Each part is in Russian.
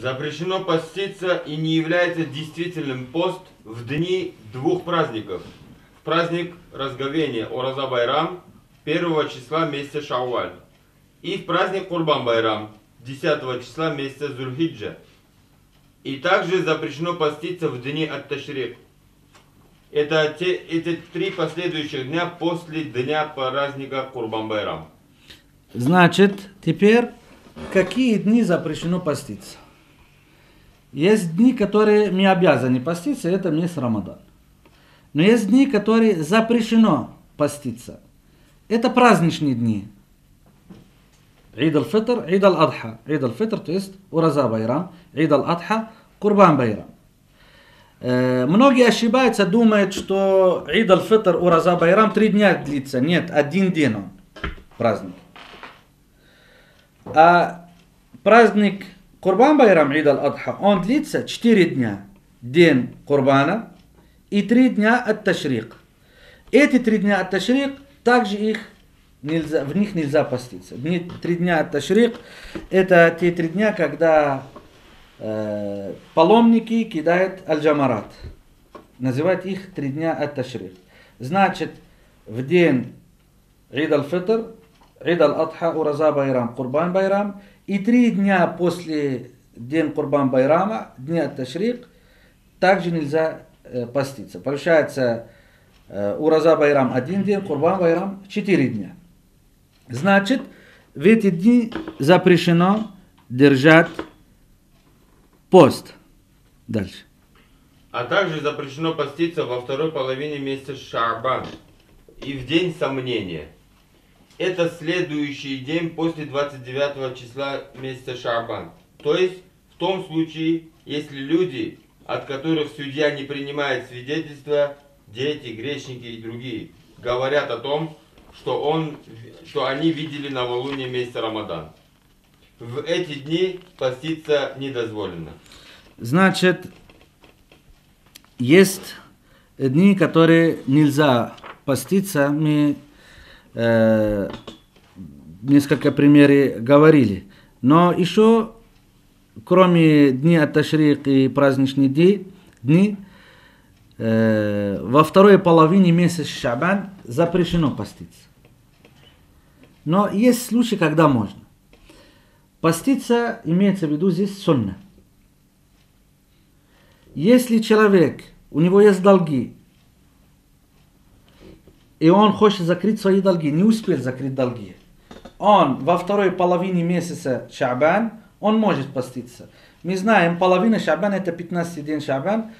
Запрещено поститься и не является действительным пост в дни двух праздников. В праздник разговения Ораза Байрам 1 числа месяца Шауаль и в праздник Курбан Байрам 10 числа месяца Зульхиджа. И также запрещено поститься в дни ат-Ташрик. Это эти три последующих дня после дня праздника Курбан Байрам. Значит, теперь какие дни запрещено поститься? Есть дни, которые мы обязаны поститься, это месяц Рамадан. Но есть дни, которые запрещено поститься. Это праздничные дни. Ид аль-Фитр, Ид аль-Адха. Ид аль-Фитр, то есть Ураза Байрам, Ид аль-Адха, Курбан Байрам. Многие ошибаются, думают, что Ид аль-Фитр, Ураза Байрам 3 дня длится. Нет, 1 день он, праздник. А праздник Курбан Байрам, Ид аль-Адха, он длится 4 дня. День Курбана и 3 дня ат-Ташрик. Эти 3 дня ат-Ташрик, также в них нельзя поститься. 3 дня ат-Ташрик, это те 3 дня, когда паломники кидают аль-Джамарат. Называют их 3 дня ат-Ташрик. Значит, в день Ид аль-Фитр, Ид аль-Адха, Ураза Байрам, Курбан Байрам, и 3 дня после дня Курбан Байрама, дня ат-Ташрик, также нельзя поститься. Получается, Ураза Байрам 1 день, Курбан Байрам 4 дня. Значит, в эти дни запрещено держать пост. Дальше. А также запрещено поститься во второй половине месяца Шаабан и в день сомнения. Это следующий день после 29 числа месяца Шаабан. То есть в том случае, если люди, от которых судья не принимает свидетельства, дети, грешники и другие, говорят о том, что они видели новолуние месяца Рамадан. В эти дни поститься не дозволено. Значит, есть дни, которые нельзя поститься. Мы несколько примеров говорили. Но еще, кроме дней ат-Ташрик и праздничных дней, во второй половине месяца Шаабан запрещено поститься. Но есть случаи, когда можно. Поститься имеется в виду здесь сунна. Если человек, у него есть долги, и он хочет закрыть свои долги, не успел закрыть долги, он во второй половине месяца Шаабан, он может поститься. Мы знаем, половина Шаабан это 15 день Шаабан.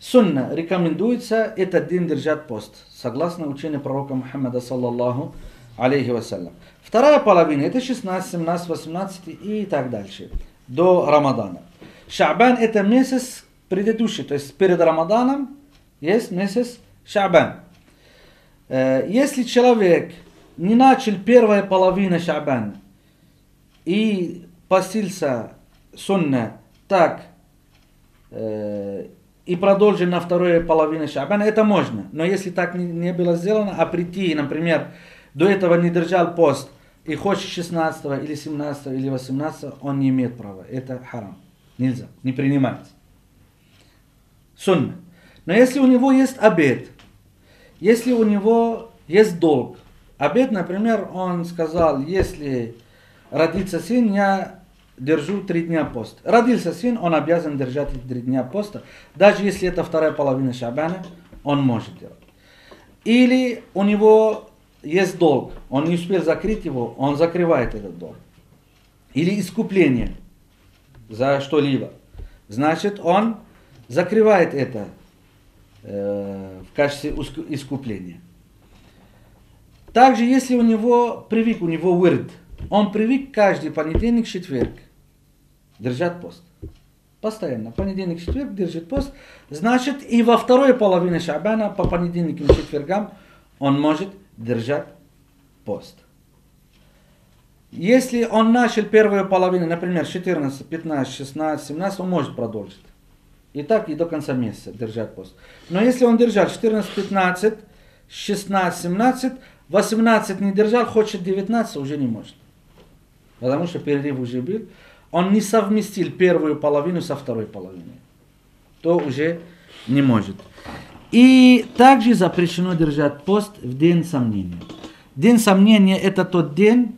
Сунна рекомендуется этот день держать пост, согласно учению пророка Мухаммада саллаллаху алейхи вассалям. Вторая половина это 16, 17, 18 и так дальше, до Рамадана. Шаабан это месяц предыдущий, то есть перед Рамаданом есть месяц Шаабан. Если человек не начал первая половина Шаабан и постился сунна так, и продолжить на второй половине Шаабана, это можно. Но если так не было сделано, а прийти, например, до этого не держал пост, и хочет 16 или 17 или 18, он не имеет права. Это харам. Нельзя, не принимается. Сунна. Но если у него есть обет, если у него есть долг, обет, например, он сказал, если родится сын, я держу 3 дня пост. Родился сын, он обязан держать 3 дня поста. Даже если это вторая половина Шаабана, он может делать. Или у него есть долг, он не успел закрыть его, он закрывает этот долг. Или искупление за что-либо. Значит, он закрывает это в качестве искупления. Также, если у него вирд, он привык каждый понедельник, четверг держать пост. Постоянно. Понедельник, четверг держит пост. Значит, и во второй половине Шаабана, по понедельникам и четвергам, он может держать пост. Если он начал первую половину, например, 14, 15, 16, 17, он может продолжить. И так и до конца месяца держать пост. Но если он держал 14, 15, 16, 17, 18 не держал, хочет 19, уже не может. Потому что перерыв уже был. он не совместил первую половину со второй половиной, то уже не может. И также запрещено держать пост в день сомнения. День сомнения это тот день,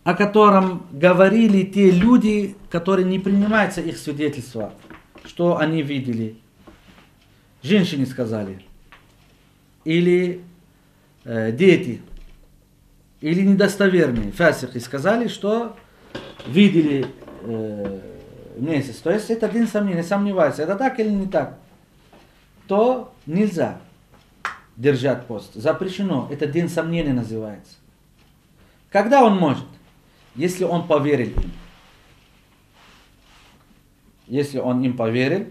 о котором говорили те люди, которые не принимаются их свидетельства, что они видели. Женщины сказали, или дети, или недостоверные фасики сказали, что видели месяц. То есть это день сомнения, сомневаются, это так или не так. То нельзя держать пост. Запрещено. Это день сомнения называется. Когда он может? Если он поверил им. Если он им поверил,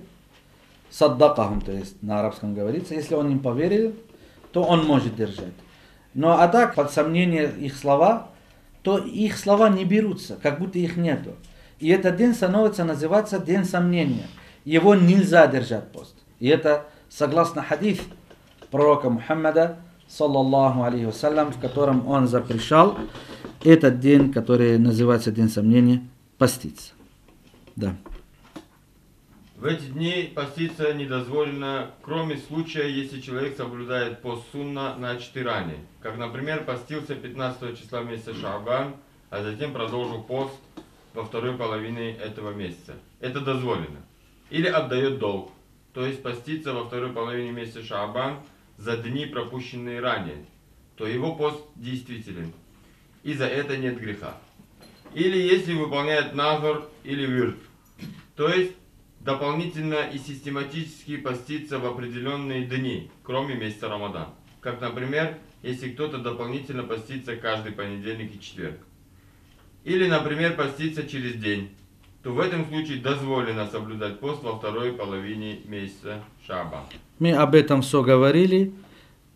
саддакахум, то есть на арабском говорится, если он им поверил, то он может держать. Но а так, под сомнение их слова, то их слова не берутся, как будто их нету. И этот день становится называться день сомнения. Его нельзя держать пост. И это согласно хадис пророка Мухаммада, саллаллаху алейхи вассалям, в котором он запрещал этот день, который называется день сомнения, поститься. Да. В эти дни поститься недозволено, кроме случая, если человек соблюдает пост сунна на чтиране. Как, например, постился 15 числа месяца Шаабан, а затем продолжил пост во второй половине этого месяца. Это дозволено. Или отдает долг, то есть поститься во второй половине месяца Шаабан за дни, пропущенные ранее, то его пост действителен, и за это нет греха. Или если выполняет назар или вирт, то есть дополнительно и систематически поститься в определенные дни, кроме месяца Рамадан. Как, например, если кто-то дополнительно постится каждый понедельник и четверг. Или, например, поститься через день, то в этом случае дозволено соблюдать пост во второй половине месяца Шаабан. Мы об этом все говорили.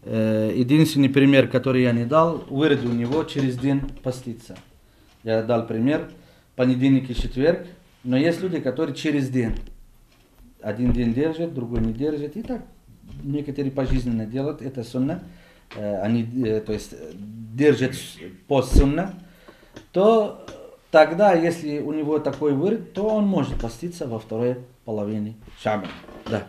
Единственный пример, который я не дал, выред у него через день поститься. Я дал пример, понедельник и четверг, но есть люди, которые через день. Один день держат, другой не держат. И так некоторые пожизненно делают. Это сунна. Они, то есть, держат пост сунна. То тогда, если у него такой выред, то он может поститься во второй половине Шаабана. Да.